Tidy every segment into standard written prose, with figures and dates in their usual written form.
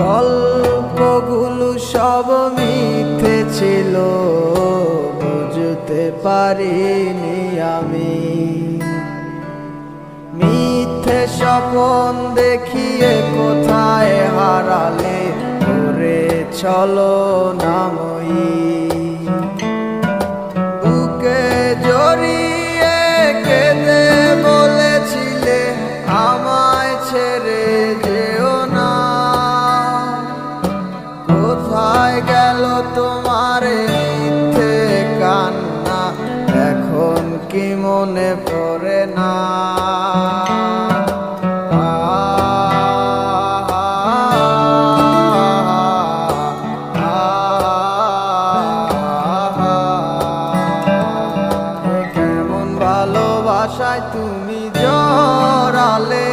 গল্পগুলো সব মিথ্যে ছিল, বুঝতে পারিনি আমি। মিথ্যে স্বপ্ন দেখিয়ে কোথায় হারালে ওরে ছলনাময়ী। বুকে জড়িয়ে কেঁদে বলেছিলে আমায় ছেড়ে যেও না। কোথায় গেল তোমার মিথ্যে কান্না, এখন কি মনে পড়ে না? কেমন ভালোবাসায় তুমি জড়ালে,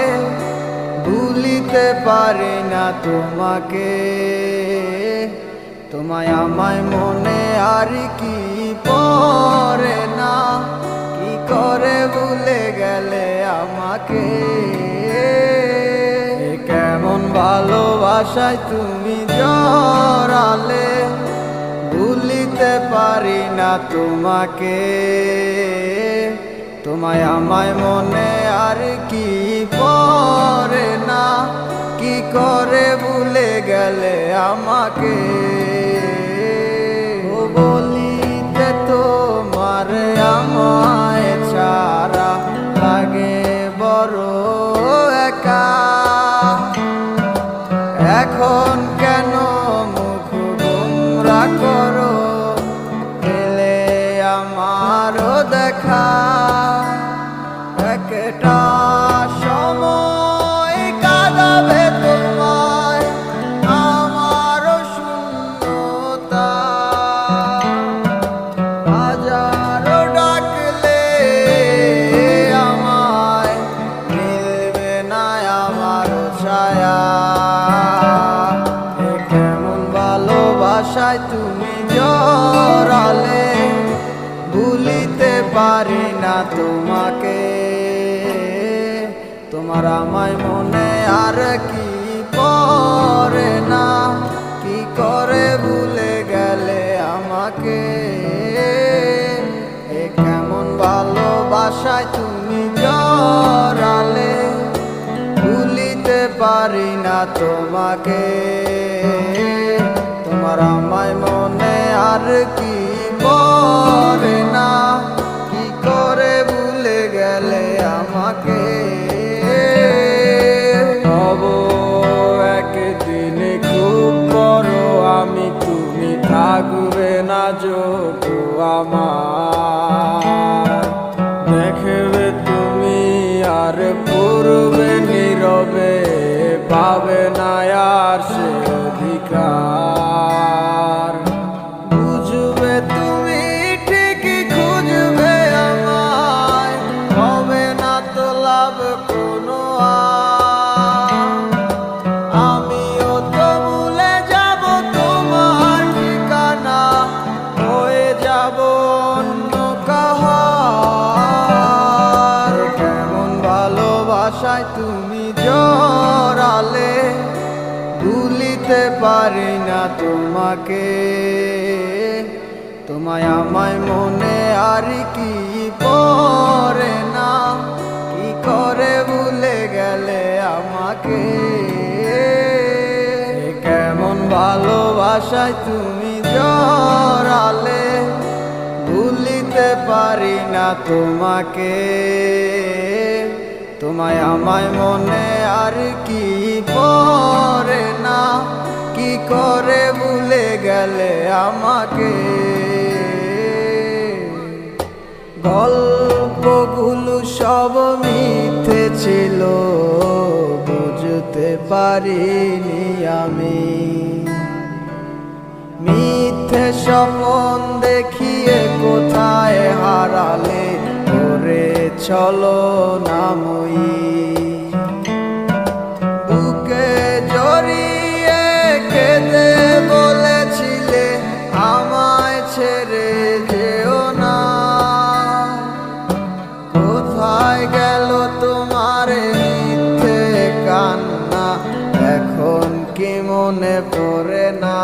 ভুলিতে পারি না তোমাকে। তোমায় আমায় মনে আর কি পড়ে না, কি করে ভুলে গেলে আমাকে। কেমন ভালোবাসায় তুমি জড়ালে, ভুলিতে পারি না তোমাকে। তোমায় আমায় মনে আর কি পড়ে না, কি করে ভুলে গেলে আমাকে। ও বলিতে তোমার আমায় ছাড়া লাগে বড় একা। এখন কেন মুখ গোমরা করো, পেলে আমারও দেখা। একটা সময় কাঁদাবে তোমায় আমারও শূন্যতা। হাজারো ডাকলে আমায় মিলবে না আমারও ছায়া। কেমন ভালোবাসায় তুমি জড়ালে, ভুলিতে পারি না তোমাকে। তোমার আমায় মনে আর কি পড়ে না, কি করে ভুলে গেলে আমাকে। কেমন ভালোবাসায় তুমি জড়ালে, ভুলিতে পারি না তোমাকে। তোমার আমায় মনে আর কি পড়ে না, কি করে ভুলে গেলে আমাকে। হব একদিন খুব বড় আমি, তুমি থাকবে না যোগু আমার। দেখবে তুমি আর পূর্বে নীরবে, পাবে না আর সে অধিকার। বুঝবে তুমি ঠিকই খুঁজবে আমায়, হবে না তো লাভ কোনো আর। আমিও তো ভুলে যাব তোমার ঠিকানা, হয়ে যাব অন্য কাহার। কেমন ভালোবাসায় তুমি জড়ালে, ভুলিতে পারি না তোমাকে। তোমায় আমায় মনে আর কি পড়ে না, কি করে ভুলে গেলে আমাকে। কেমন ভালোবাসায় তুমি জড়ালে, ভুলিতে পারি না তোমাকে। তোমায় আমায় মনে আর কি পড়ে না, কি করে ভুলে গেলে আমাকে। গল্পগুলো সব মিথ্যে ছিল, বুঝতে পারিনি আমি। মিথ্যে স্বপ্ন দেখিয়ে কোথায় হারালে ওরে ছলনাময়ী। বুকে জড়িয়ে কেঁদে বলেছিলে আমায় ছেড়ে যেও না। কোথায় গেল তোমার মিথ্যে কান্না, এখন কি মনে মনে পড়ে না।